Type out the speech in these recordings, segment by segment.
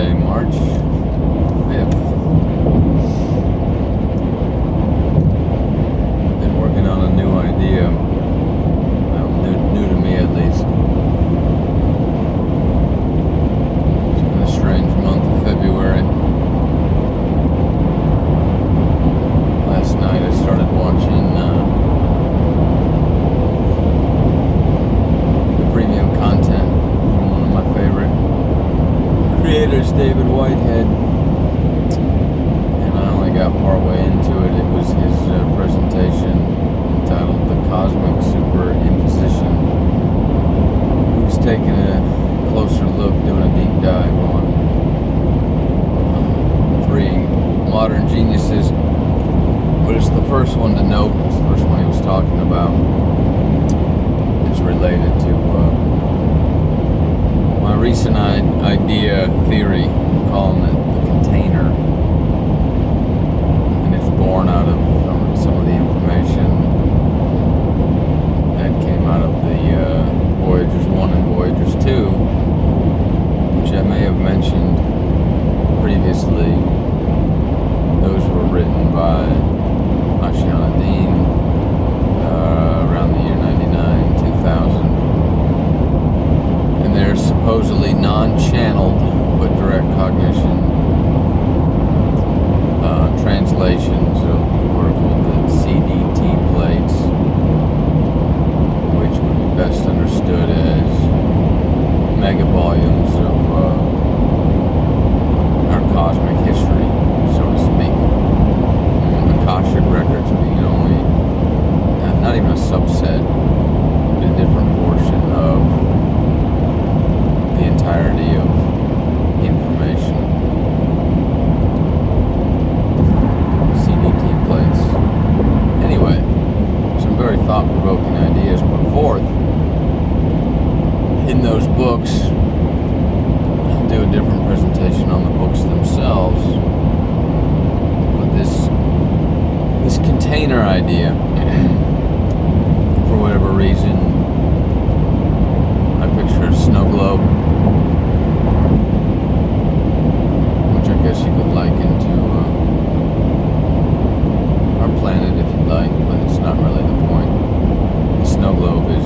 Thursday, March 5th. Been working on a new idea. Well, new to me at least. It's been a strange month of February. Last night I started watching the premium content from one of my favorite creators, David Whitehead, and I only got partway into it. It was his presentation entitled "The Cosmic Superimposition." He was taking a closer look, doing a deep dive on three modern geniuses. But it's the first one to note. It's the first one he was talking about. It's related to my recent idea theory, calling it the container, and it's born out of some of the information that came out of the Voyagers 1 and Voyagers 2, which I may have mentioned previously. Those were written by around the year 99, 2000. And they're supposedly non-channeled but direct cognition translations of what are called the CDT plates, which would be best understood as mega volumes of our cosmic history, so to speak. Akashic records being only, not even a subset, but a different portion of the entirety of information. CDT plates. Anyway, some very thought-provoking ideas put forth in those books. I'll do a different presentation on the books themselves, but this container idea, for whatever reason, I picture a snow globe, which I guess you could liken to our planet if you'd like, but it's not really the point. The snow globe is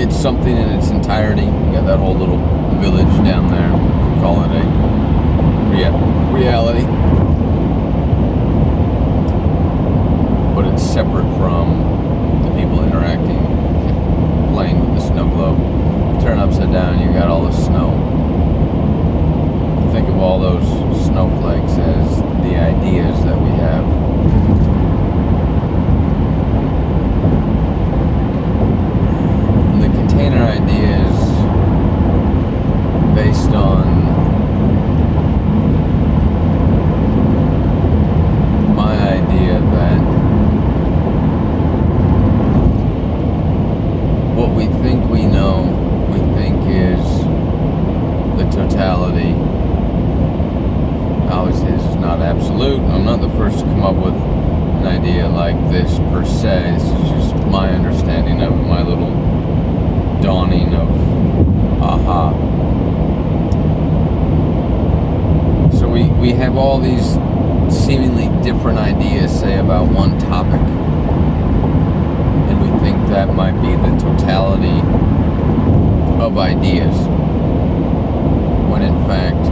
it's something in its entirety. You got that whole little village down there. We call it a reality. But it's separate from the people interacting, playing with the snow globe. Turn upside down, you got all the snow. Think of all those snowflakes as the ideas that we have. And the container idea is based on my idea that what we think we know, we think is the totality. Obviously, this is not absolute. I'm not the first to come up with an idea like this per se. This is just my understanding of it, my little dawning of aha. So we have all these seemingly different ideas, say, about one topic. We think that might be the totality of ideas, when in fact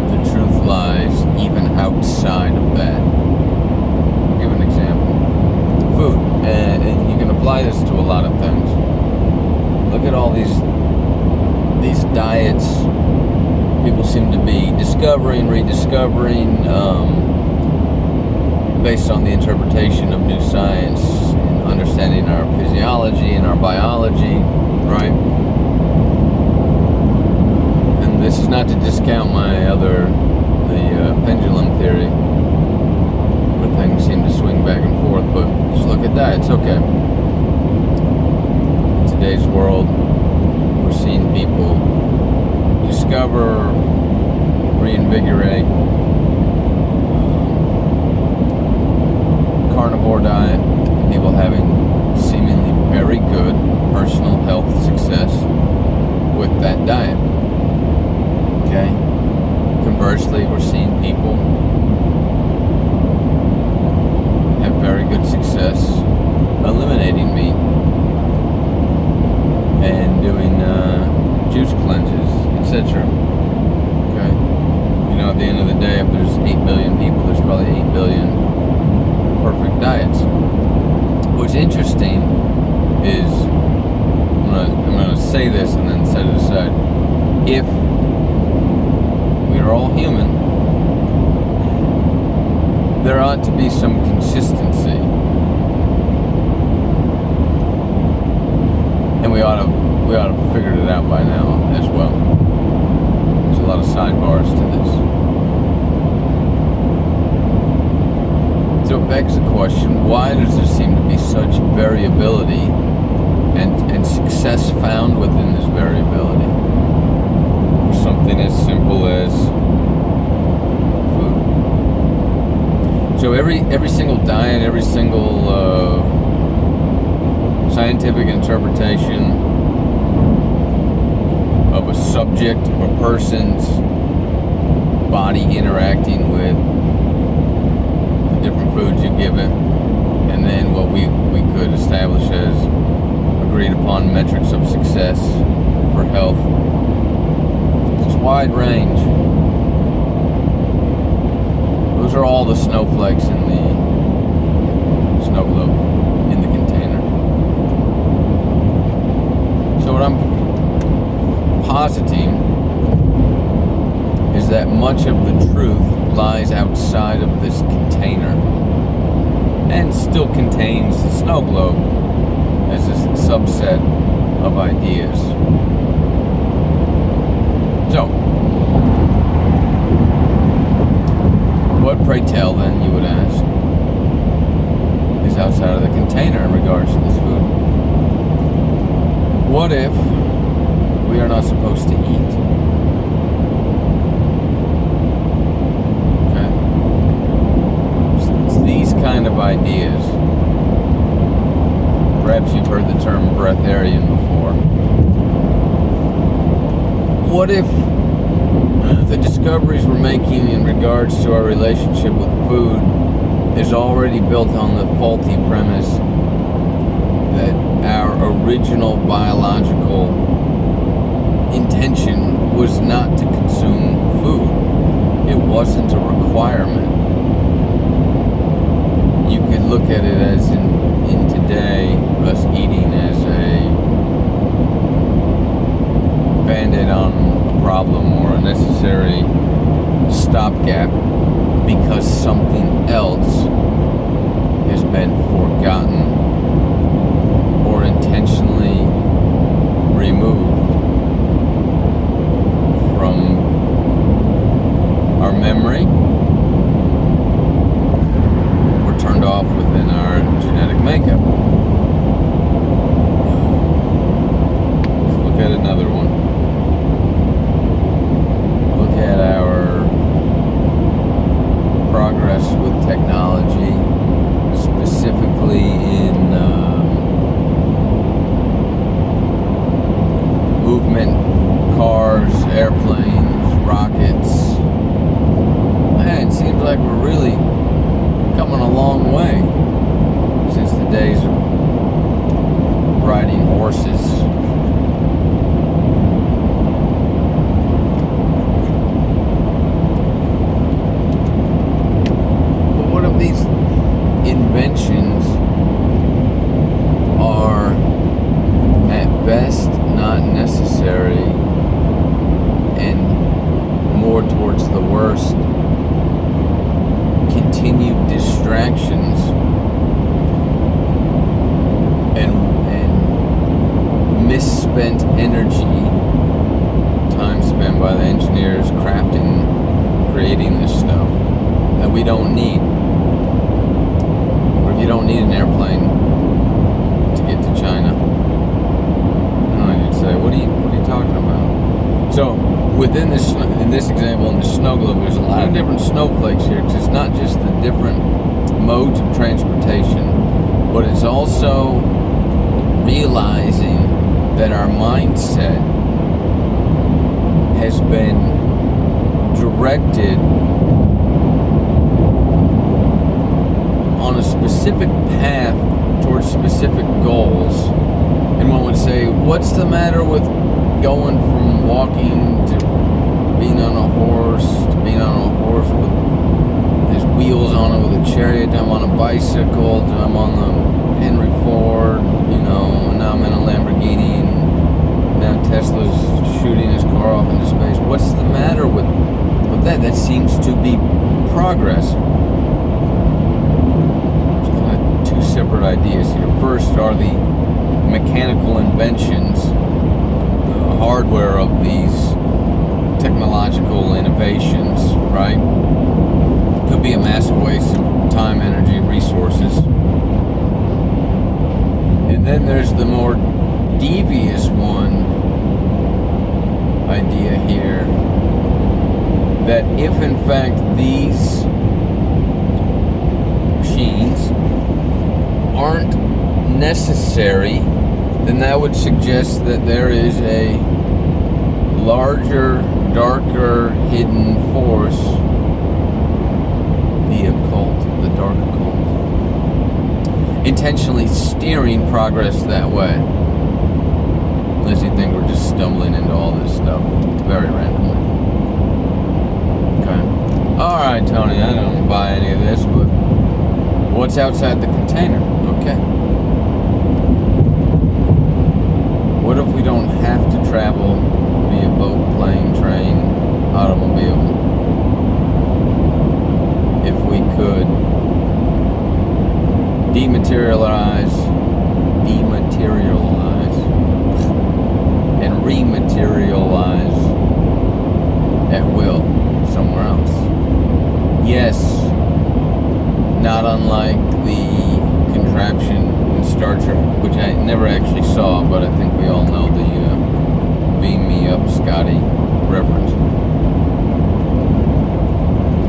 the truth lies even outside of that. I'll give an example. Food, and you can apply this to a lot of things. Look at all these diets people seem to be discovering, rediscovering, based on the interpretation of new science and understanding our physiology and our biology, right? And this is not to discount the pendulum theory, where things seem to swing back and forth, but just look at that, it's okay. In today's world, we're seeing people discover, reinvigorate carnivore diet, people having seemingly very good personal health success with that we're seeing people have very good success eliminating meat and doing juice cleanses, etc. Okay? You know, at the end of the day, if there's 8 billion people, there's probably 8 billion perfect diets. What's interesting is, I'm gonna say this and then set it aside. If we are all human, there ought to be some consistency, and we ought to have figured it out by now as well. There's a lot of sidebars to this. So it begs the question, why does there seem to be such variability and success found within this variability? For something as simple as food. So every single diet, every single scientific interpretation of a subject, of a person's body interacting with the different foods you give it, and then what we could establish as agreed upon metrics of success for health. It's wide range. Those are all the snowflakes in the snow globe, in the container. So what I'm positing is that much of the truth lies outside of this container and still contains the snow globe as a subset of ideas. So, what, pray tell, then, you would ask, is outside of the container in regards to this food? What if we are not supposed to eat? Okay? It's these kind of ideas. Perhaps you've heard the term breatharian before. What if the discoveries we're making in regards to our relationship with food is already built on the faulty premise that our original biological intention was not to consume food? It wasn't a requirement. You could look at it as in today, us eating as a band-aid on a problem or a necessary stopgap because something else has been forgotten or intentionally removed from our memory or turned off within our genetic makeup. Let's look at another one. Look at our progress with technology, specifically in movement, cars, airplanes, rockets. Man, it seems like we're really coming a long way since the days of riding horses. But what if these inventions are at best not necessary and more towards the worst continued distractions and misspent energy, time spent by the engineers creating this stuff that we don't need? Or if you don't need an airplane to get to China, you'd say, what are you talking about? So within this, in this example, in the snow globe, there's a lot of different snowflakes here, because it's not just the different modes of transportation, but it's also realizing that our mindset has been directed on a specific path towards specific goals. And one would say, what's the matter with going from walking to being on a horse, to being on a horse with there's wheels on it with a chariot, I'm on a bicycle, I'm on the Henry Ford, and now I'm in a Lamborghini, and now Tesla's shooting his car off into space. What's the matter with that? That seems to be progress. There's kind of two separate ideas here. First are the mechanical inventions, the hardware of these technological innovations, right? Could be a massive waste of time, energy, resources. And then there's the more devious idea here, that if in fact these machines aren't necessary, then that would suggest that there is a larger, darker, hidden force, the occult, the dark occult, intentionally steering progress that way. Unless you think we're just stumbling into all this stuff very randomly. Okay. Alright, Tony, I don't buy any of this, but what's outside the container? Okay. What if we don't have to travel via boat, plane, train, automobile? If we could dematerialize, and rematerialize at will somewhere else. Yes, not unlike the contraption in Star Trek, which I never actually saw, but I think we all know the Beam Me Up Scotty reference.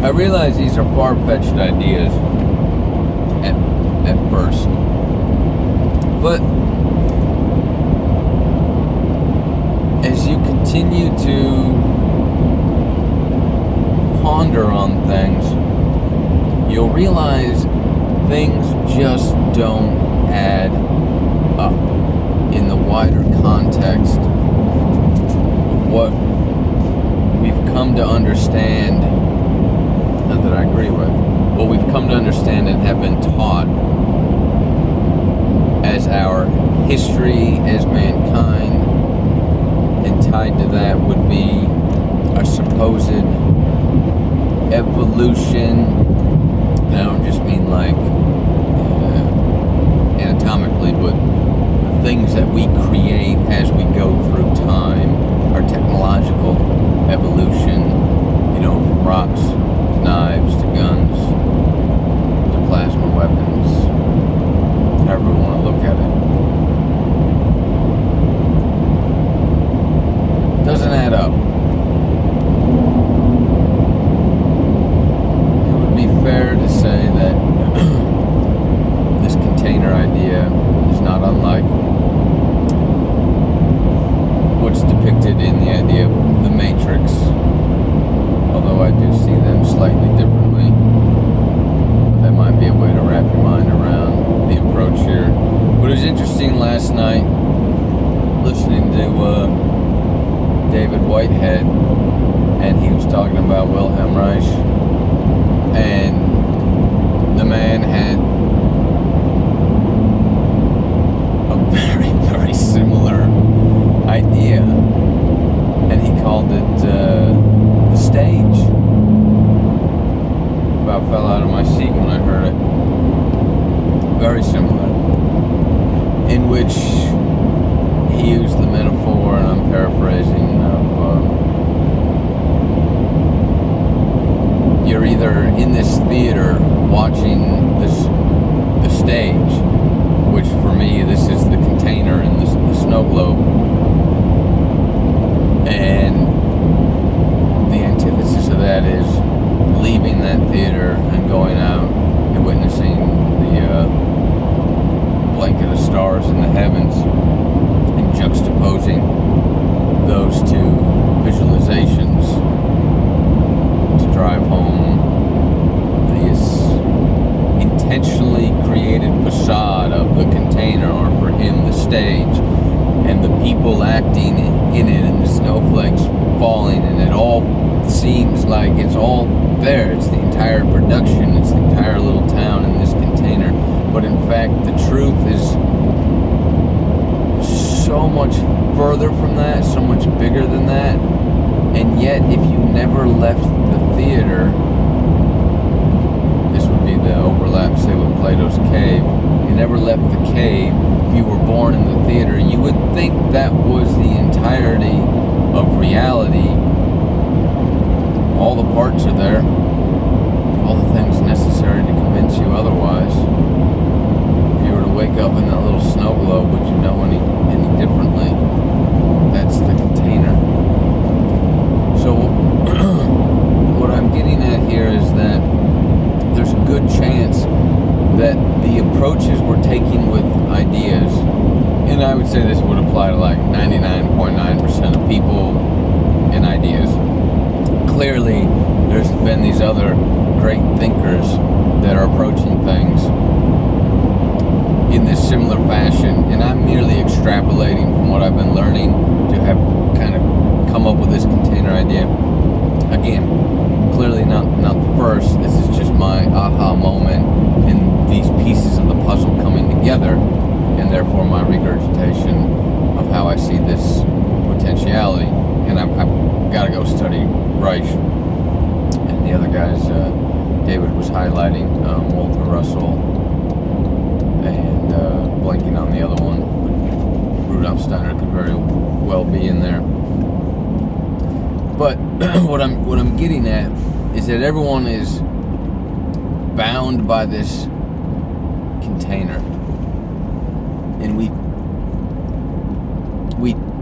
I realize these are far-fetched ideas at first, but as you continue to ponder on things, you'll realize things just don't add up in the wider context of what we've come to understand, not that I agree with, what we've come to understand and have been taught as our history as mankind, and tied to that would be a supposed evolution. I don't just mean like anatomically, but the things that we create as we go through time, our technological evolution, from rocks to knives to guns to plasma weapons, however we want to look at it. Doesn't add up. It would be fair to say that this container idea is not unlike what's depicted in the idea of the Matrix, although I do see them slightly differently. But that might be a way to wrap your mind around the approach here. But it was interesting last night listening to David Whitehead, and he was talking about Wilhelm Reich, and the man had a very, very similar idea, and he called it the stage. About fell out of my seat when I heard it. Very similar, in which he used the metaphor, and I'm paraphrasing, you're either in this theater watching the stage, which for me this is the container and the snow globe, and the antithesis of that is leaving that theater and going out and witnessing acting in it, and the snowflakes falling, and it all seems like it's all there. It's the entire production, it's the entire little town in this container. But in fact, the truth is so much further from that, so much bigger than that. And yet, if you never left the theater, this would be the overlap, say, with Plato's cave. You never left the cave. If you were born in the theater, you would think that was the entirety of reality. All the parts are there. All the things necessary to convince you otherwise. If you were to wake up in that little snow globe, would you know any differently? That's the container. So what I'm getting at here is that there's a good chance that the approaches we're taking with ideas, and I would say this would apply to like 99.9% of people and ideas. Clearly, there's been these other great thinkers that are approaching things in this similar fashion, and I'm merely extrapolating from what I've been learning to have kind of come up with this container idea. Again, clearly not the first. This is just my aha moment in these pieces of the puzzle coming together, and therefore my regurgitation of how I see this potentiality. And I've got to go study Reich and the other guys. David was highlighting Walter Russell and blanking on the other one. Rudolf Steiner could very well be in there. But what I'm getting at is that everyone is bound by this container, and we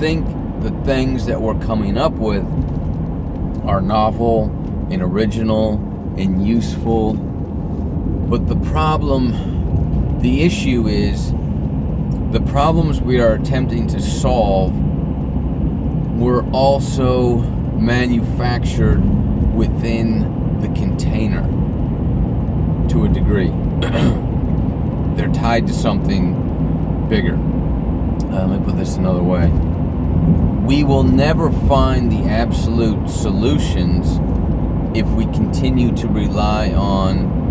think the things that we're coming up with are novel and original and useful. But the issue is the problems we are attempting to solve were also manufactured within the container to a degree. They're tied to something bigger. Let me put this another way. We will never find the absolute solutions if we continue to rely on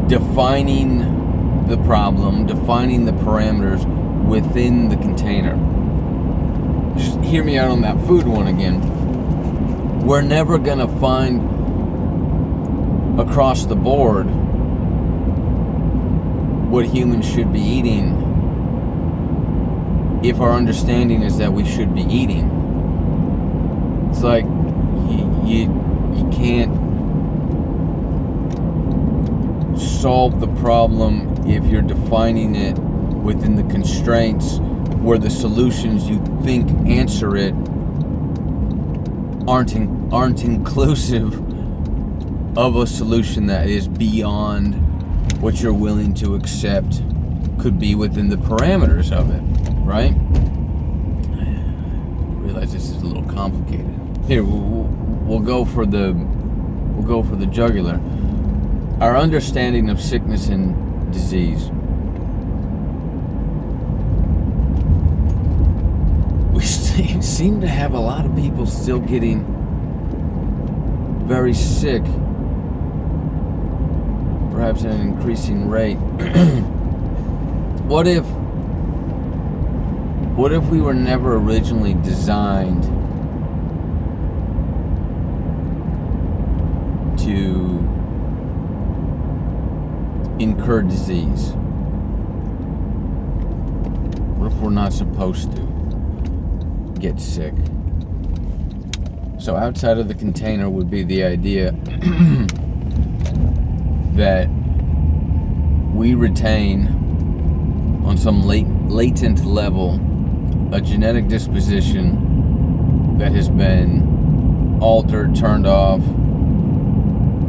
defining the problem, defining the parameters within the container. Just hear me out on that food one again. We're never going to find across the board what humans should be eating if our understanding is that we should be eating. It's like you can't solve the problem if you're defining it within the constraints where the solutions you think answer it aren't inclusive of a solution that is beyond what you're willing to accept could be within the parameters of it, right? I realize this is a little complicated. Here, we'll go for the jugular. Our understanding of sickness and disease. We seem to have a lot of people still getting very sick, perhaps at an increasing rate. What if we were never originally designed to incur disease? What if we're not supposed to get sick? So outside of the container would be the idea that we retain on some latent level a genetic disposition that has been altered, turned off,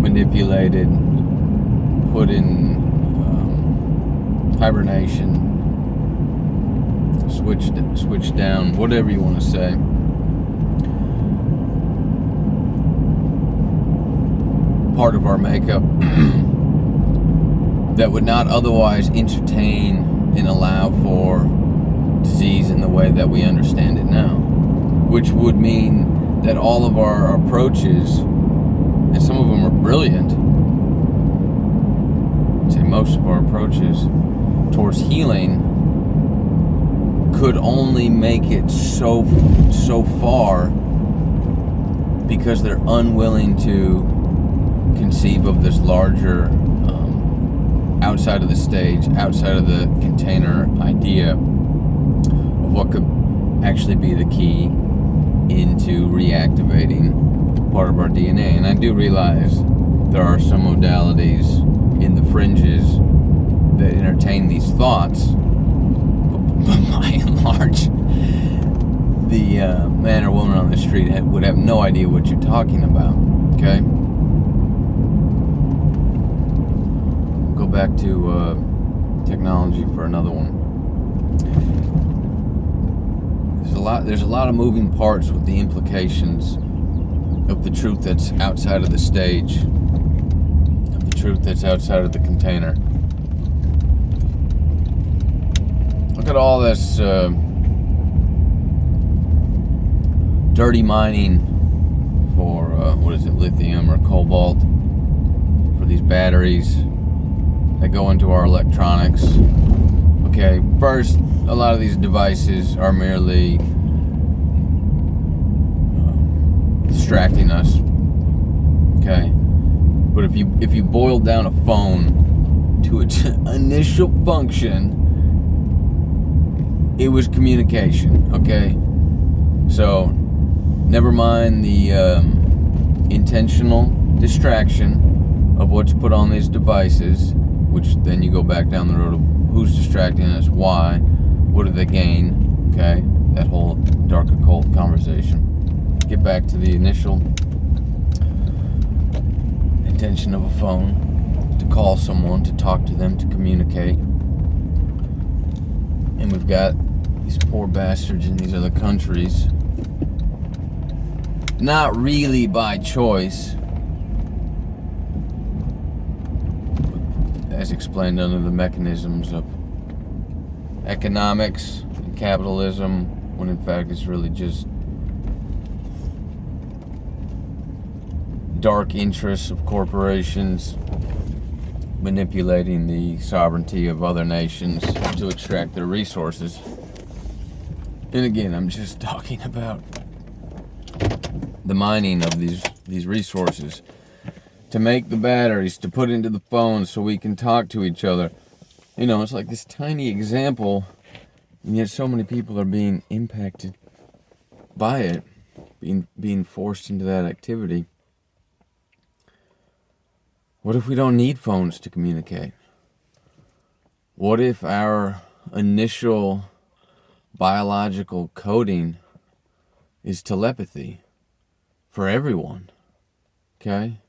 manipulated, put in hibernation, switched down, whatever you want to say. Part of our makeup that would not otherwise entertain and allow for way that we understand it now, which would mean that all of our approaches, and some of them are brilliant, I'd say most of our approaches towards healing could only make it so far because they're unwilling to conceive of this larger, outside of the stage, outside of the container idea of what could actually be the key into reactivating part of our DNA. And I do realize there are some modalities in the fringes that entertain these thoughts, but by and large, the man or woman on the street would have no idea what you're talking about, okay? Go back to technology for another one. There's a lot of moving parts with the implications of the truth that's outside of the stage, of the truth that's outside of the container. Look at all this dirty mining for lithium or cobalt, for these batteries that go into our electronics. Okay, first, a lot of these devices are merely distracting us. Okay, but if you boil down a phone to its initial function, it was communication. Okay, so never mind the intentional distraction of what's put on these devices, which then you go back down the road of who's distracting us, why, what do they gain, okay? That whole dark occult conversation. Get back to the initial intention of a phone, to call someone, to talk to them, to communicate. And we've got these poor bastards in these other countries, not really by choice, as explained under the mechanisms of economics and capitalism, when in fact it's really just dark interests of corporations manipulating the sovereignty of other nations to extract their resources. And again, I'm just talking about the mining of these resources to make the batteries, to put into the phones so we can talk to each other. You know, it's like this tiny example, and yet so many people are being impacted by it, being forced into that activity. What if we don't need phones to communicate? What if our initial biological coding is telepathy for everyone? Okay?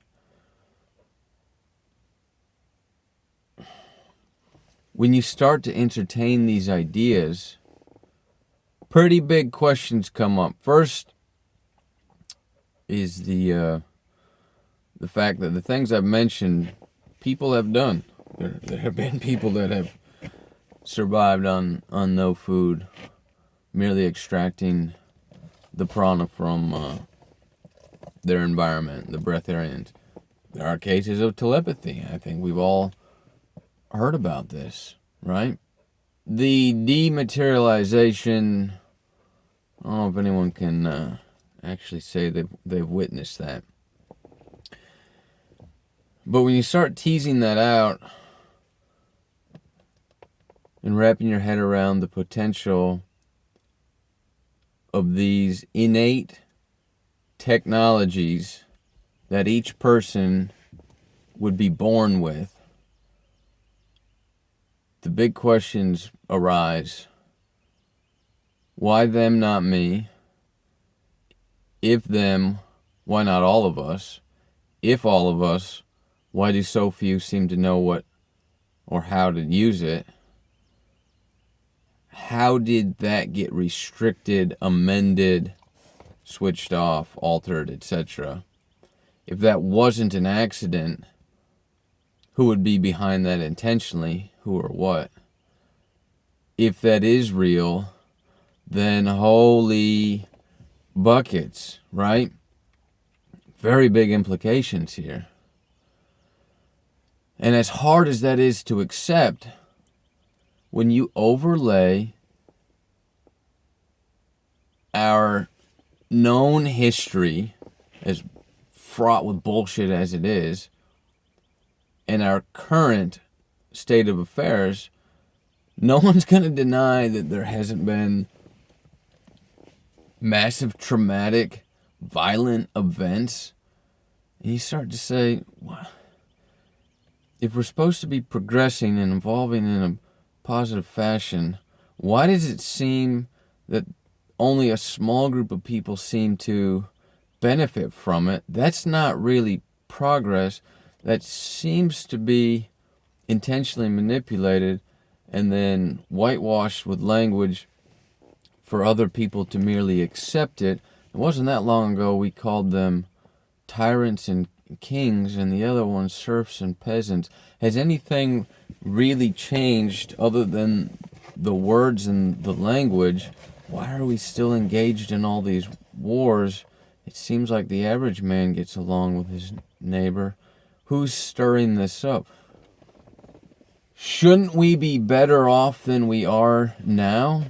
When you start to entertain these ideas, pretty big questions come up. First is the fact that the things I've mentioned, people have done. There have been people that have survived on no food, merely extracting the prana from their environment, the breatharians. There are cases of telepathy. I think we've all heard about this, right? The dematerialization, I don't know if anyone can actually say they've witnessed that. But when you start teasing that out and wrapping your head around the potential of these innate technologies that each person would be born with, the big questions arise. Why them, not me? If them, why not all of us? If all of us, why do so few seem to know what or how to use it? How did that get restricted, amended, switched off, altered, etc.? If that wasn't an accident, who would be behind that intentionally? Who or what? If that is real, then holy buckets, right? Very big implications here. And as hard as that is to accept, when you overlay our known history, as fraught with bullshit as it is, and our current state of affairs, no one's going to deny that there hasn't been massive, traumatic, violent events. And you start to say, what? If we're supposed to be progressing and evolving in a positive fashion, why does it seem that only a small group of people seem to benefit from it? That's not really progress. That seems to be intentionally manipulated and then whitewashed with language for other people to merely accept it. It wasn't that long ago we called them tyrants and kings and the other ones serfs and peasants. Has anything really changed other than the words and the language? Why are we still engaged in all these wars? It seems like the average man gets along with his neighbor. Who's stirring this up? Shouldn't we be better off than we are now?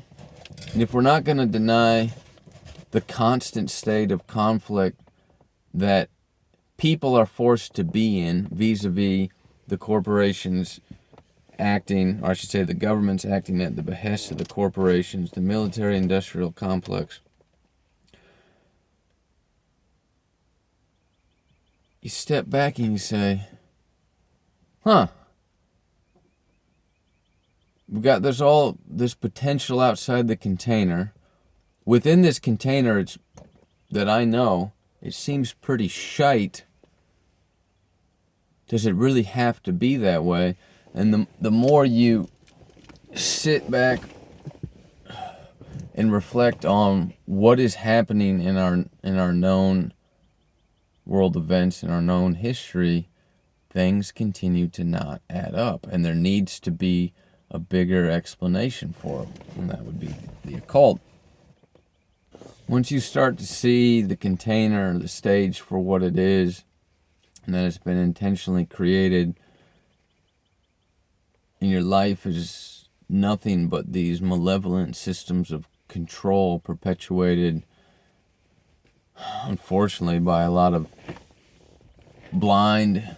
And if we're not going to deny the constant state of conflict that people are forced to be in vis-a-vis the corporations acting, or I should say the government's acting at the behest of the corporations, the military-industrial complex, you step back and you say, there's all this potential outside the container. Within this container, it's that I know, it seems pretty shite. Does it really have to be that way? And the more you sit back and reflect on what is happening in our known world events, in our known history, things continue to not add up. And there needs to be a bigger explanation for it, and that would be the occult. Once you start to see the container, the stage for what it is, and that it's been intentionally created, and your life is nothing but these malevolent systems of control perpetuated, unfortunately, by a lot of blind,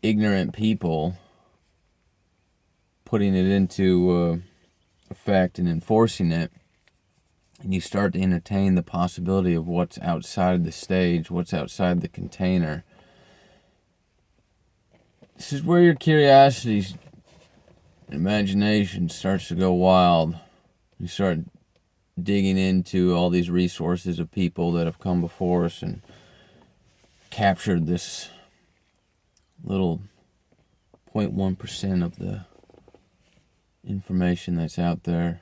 ignorant people, putting it into effect and enforcing it, and you start to entertain the possibility of what's outside the stage, what's outside the container. This is where your curiosity and imagination starts to go wild. You start digging into all these resources of people that have come before us and captured this little 0.1% of the information that's out there.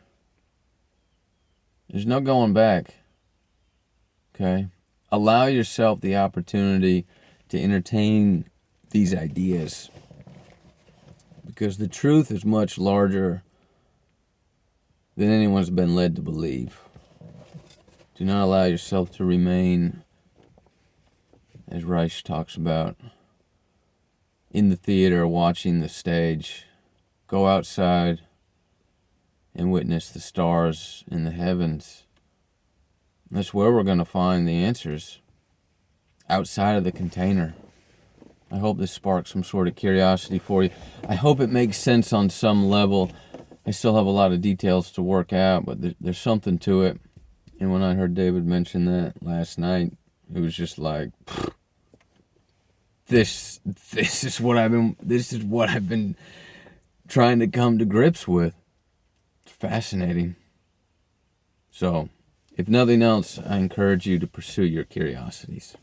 There's no going back. Okay? Allow yourself the opportunity to entertain these ideas, because the truth is much larger than anyone's been led to believe. Do not allow yourself to remain, as Reich talks about, in the theater watching the stage. Go outside and witness the stars in the heavens. That's where we're going to find the answers, outside of the container. I hope this sparks some sort of curiosity for you. I hope it makes sense on some level. I still have a lot of details to work out, but there's something to it. And when I heard David mention that last night, it was just like, this is what I've been trying to come to grips with. It's fascinating. So, if nothing else, I encourage you to pursue your curiosities.